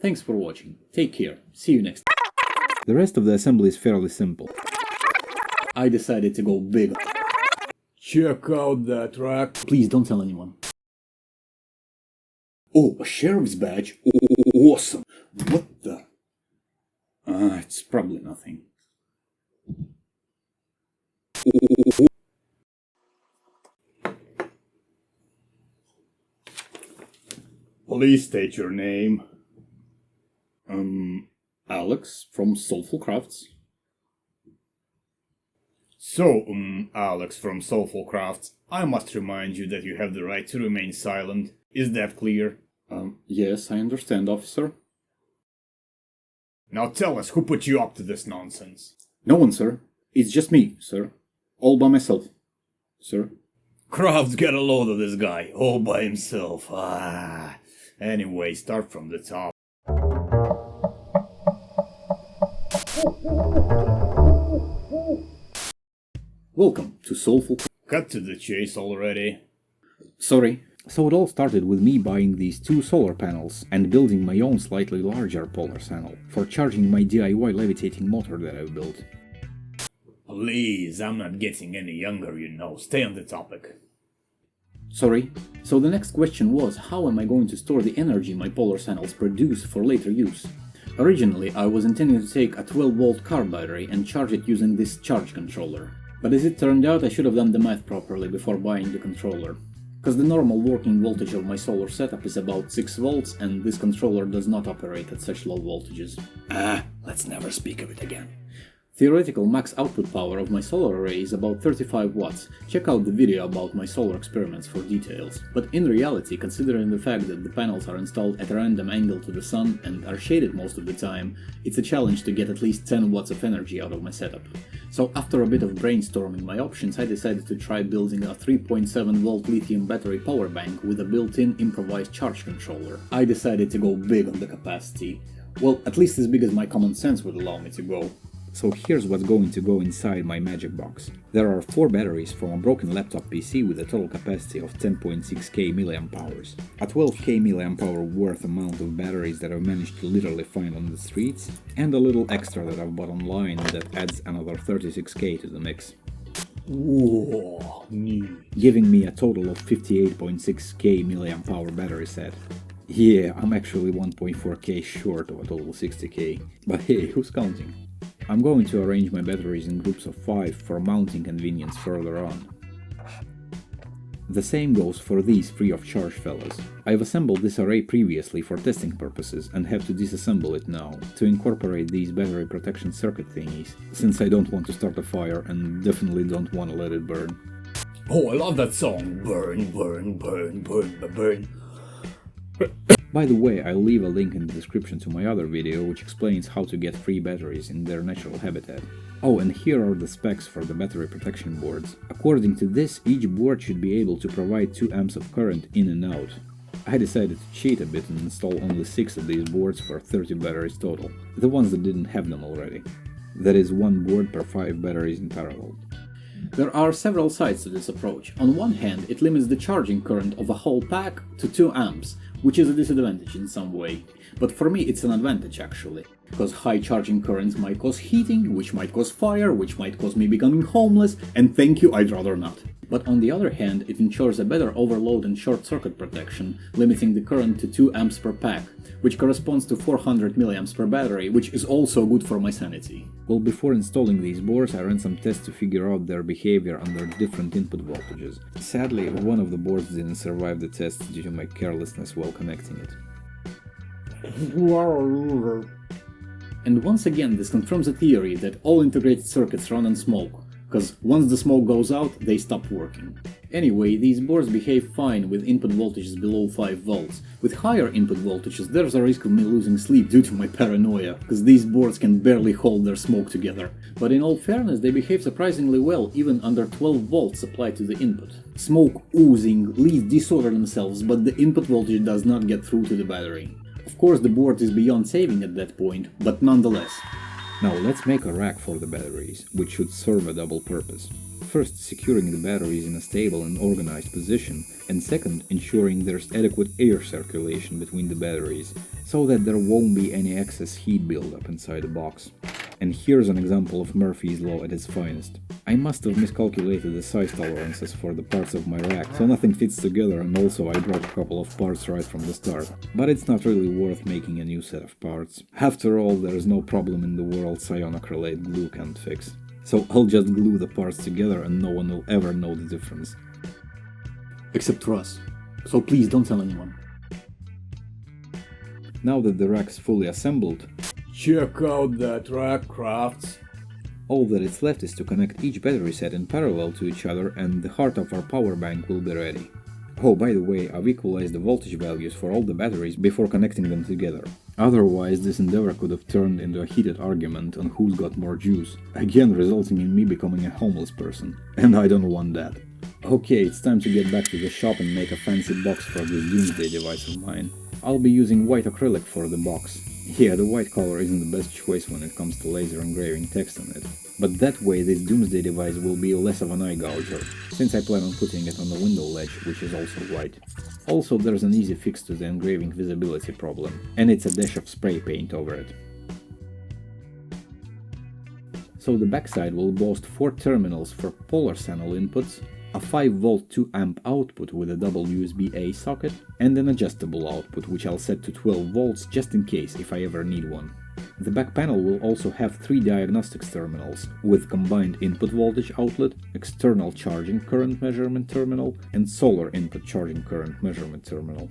Thanks for watching. Take care. See you next time. The rest of the assembly is fairly simple. I decided to go big. Check out that rack. Please don't tell anyone. Oh, a sheriff's badge? Awesome. What the? It's probably nothing. Please state your name. Alex from Soulful Crafts. So, Alex from Soulful Crafts, I must remind you that you have the right to remain silent. Is that clear? Yes, I understand, officer. Now tell us, who put you up to this nonsense? No one, sir. It's just me, sir. All by myself, sir. Crafts get a load of this guy, all by himself. Anyway, start from the top. Welcome to Soulful. Cut to the chase already. Sorry. So it all started with me buying these 2 solar panels and building my own slightly larger polar panel for charging my DIY levitating motor that I've built. Please, I'm not getting any younger, you know. Stay on the topic. Sorry. So the next question was, how am I going to store the energy my polar panels produce for later use? Originally, I was intending to take a 12-volt car battery and charge it using this charge controller. But as it turned out, I should have done the math properly before buying the controller. Because the normal working voltage of my solar setup is about 6 volts, and this controller does not operate at such low voltages. Let's never speak of it again. Theoretical max output power of my solar array is about 35 watts. Check out the video about my solar experiments for details. But in reality, considering the fact that the panels are installed at a random angle to the sun and are shaded most of the time, it's a challenge to get at least 10 watts of energy out of my setup. So after a bit of brainstorming my options, I decided to try building a 3.7 volt lithium battery power bank with a built-in improvised charge controller. I decided to go big on the capacity. Well, at least as big as my common sense would allow me to go. So here's what's going to go inside my magic box. There are 4 batteries from a broken laptop PC with a total capacity of 10.6k mAh. A 12k mAh worth amount of batteries that I've managed to literally find on the streets, and a little extra that I've bought online that adds another 36k to the mix. Whoa, giving me a total of 58.6k mAh battery set. Yeah, I'm actually 1.4k short of a total 60k, but hey, who's counting? I'm going to arrange my batteries in groups of 5 for mounting convenience further on. The same goes for these free of charge fellas. I've assembled this array previously for testing purposes and have to disassemble it now to incorporate these battery protection circuit thingies, since I don't want to start a fire and definitely don't want to let it burn. Oh, I love that song. Burn, burn, burn, burn, burn. By the way, I'll leave a link in the description to my other video which explains how to get free batteries in their natural habitat. Oh, and here are the specs for the battery protection boards. According to this, each board should be able to provide 2 amps of current in and out. I decided to cheat a bit and install only 6 of these boards for 30 batteries total, the ones that didn't have them already. That is 1 board per 5 batteries in parallel. There are several sides to this approach. On one hand, it limits the charging current of a whole pack to 2 amps, which is a disadvantage in some way. But for me it's an advantage actually, because high charging currents might cause heating, which might cause fire, which might cause me becoming homeless, and thank you, I'd rather not. But on the other hand, it ensures a better overload and short circuit protection, limiting the current to 2 amps per pack, which corresponds to 400 milliamps per battery, which is also good for my sanity. Well, before installing these boards, I ran some tests to figure out their behavior under different input voltages. Sadly, one of the boards didn't survive the test due to my carelessness while connecting it. And once again, this confirms the theory that all integrated circuits run on smoke, because once the smoke goes out, they stop working. Anyway, these boards behave fine with input voltages below 5 volts. With higher input voltages, there's a risk of me losing sleep due to my paranoia, because these boards can barely hold their smoke together. But in all fairness, they behave surprisingly well even under 12 volts applied to the input. Smoke oozing, leads disorder themselves, but the input voltage does not get through to the battery. Of course, the board is beyond saving at that point, but nonetheless. Now let's make a rack for the batteries, which should serve a double purpose. first securing the batteries in a stable and organized position, and second ensuring there's adequate air circulation between the batteries, so that there won't be any excess heat buildup inside the box. And here's an example of Murphy's Law at its finest. I must have miscalculated the size tolerances for the parts of my rack, so nothing fits together, and also I brought a couple of parts right from the start. But it's not really worth making a new set of parts. After all, there is no problem in the world cyanoacrylate glue can't fix. So I'll just glue the parts together and no one will ever know the difference. Except for us. So please don't tell anyone. Now that the rack is fully assembled, Check out that rack, Crafts. all that is left is to connect each battery set in parallel to each other and the heart of our power bank will be ready. Oh, by the way, I've equalized the voltage values for all the batteries before connecting them together. Otherwise, this endeavor could have turned into a heated argument on who's got more juice, again resulting in me becoming a homeless person. And I don't want that. Okay, it's time to get back to the shop and make a fancy box for this doomsday device of mine. I'll be using white acrylic for the box. Yeah, the white color isn't the best choice when it comes to laser engraving text on it. But that way this doomsday device will be less of an eye gouger, since I plan on putting it on the window ledge, which is also white. Also, there's an easy fix to the engraving visibility problem, and it's a dash of spray paint over it. So the backside will boast 4 terminals for polar channel inputs, a 5V 2A output with a double USB-A socket, and an adjustable output which I'll set to 12V just in case if I ever need one. The back panel will also have 3 diagnostics terminals, with combined input voltage outlet, external charging current measurement terminal, and solar input charging current measurement terminal.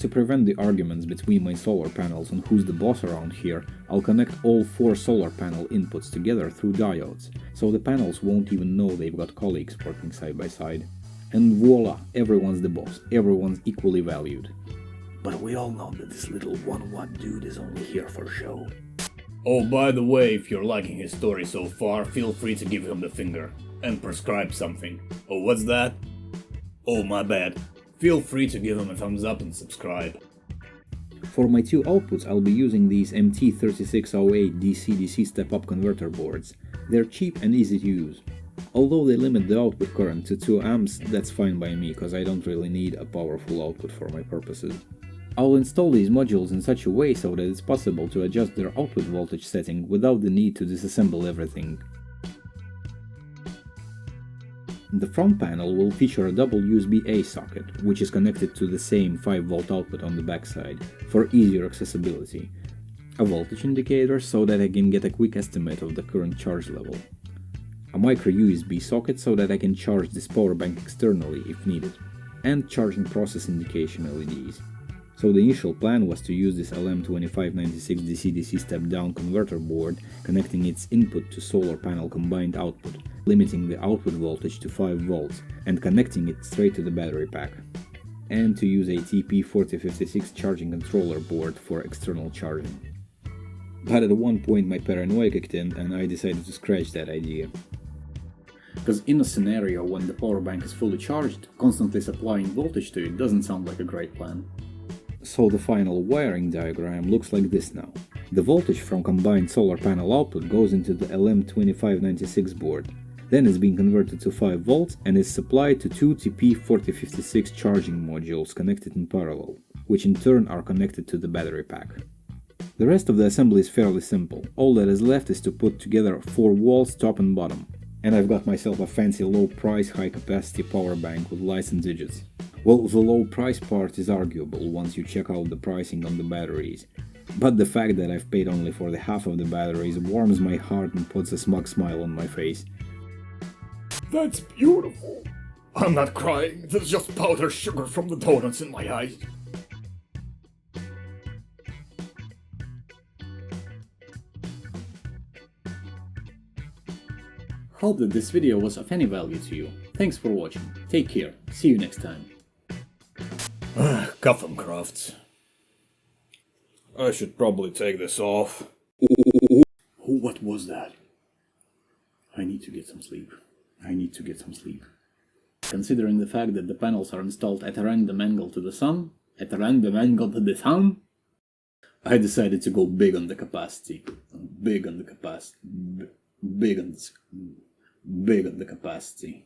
To prevent the arguments between my solar panels on who's the boss around here, I'll connect all 4 solar panel inputs together through diodes, so the panels won't even know they've got colleagues working side by side. And voila, everyone's the boss, everyone's equally valued. But we all know that this little 1-watt dude is only here for show. Oh, by the way, if you're liking his story so far, feel free to give him the finger and prescribe something. Oh, what's that? Oh, my bad. Feel free to give him a thumbs up and subscribe. For my 2 outputs, I'll be using these MT3608 DC-DC step-up converter boards. They're cheap and easy to use. Although they limit the output current to 2 amps, that's fine by me, cause I don't really need a powerful output for my purposes. I'll install these modules in such a way so that it's possible to adjust their output voltage setting without the need to disassemble everything. The front panel will feature a double USB-A socket, which is connected to the same 5V output on the backside, for easier accessibility. A voltage indicator so that I can get a quick estimate of the current charge level. A micro USB socket so that I can charge this power bank externally if needed. And charging process indication LEDs. So the initial plan was to use this LM2596 DC-DC step-down converter board, connecting its input to solar panel combined output, limiting the output voltage to 5V, and connecting it straight to the battery pack. And to use a TP4056 charging controller board for external charging. But at one point my paranoia kicked in and I decided to scratch that idea. Because in a scenario when the power bank is fully charged, constantly supplying voltage to it doesn't sound like a great plan. So the final wiring diagram looks like this now. The voltage from combined solar panel output goes into the LM2596 board, then is being converted to 5V and is supplied to 2 TP4056 charging modules connected in parallel, which in turn are connected to the battery pack. The rest of the assembly is fairly simple, all that is left is to put together 4 walls top and bottom. And I've got myself a fancy low price high capacity power bank with lights and digits. Well, the low price part is arguable once you check out the pricing on the batteries, but the fact that I've paid only for the half of the batteries warms my heart and puts a smug smile on my face. That's beautiful. I'm not crying, there's just powdered sugar from the donuts in my eyes. Hope that this video was of any value to you. Thanks for watching. Take care. See you next time. Cuff'em Crafts. I should probably take this off. What was that? I need to get some sleep. Considering the fact that the panels are installed at a random angle to the sun, I decided to go big on the capacity. big on the capacity.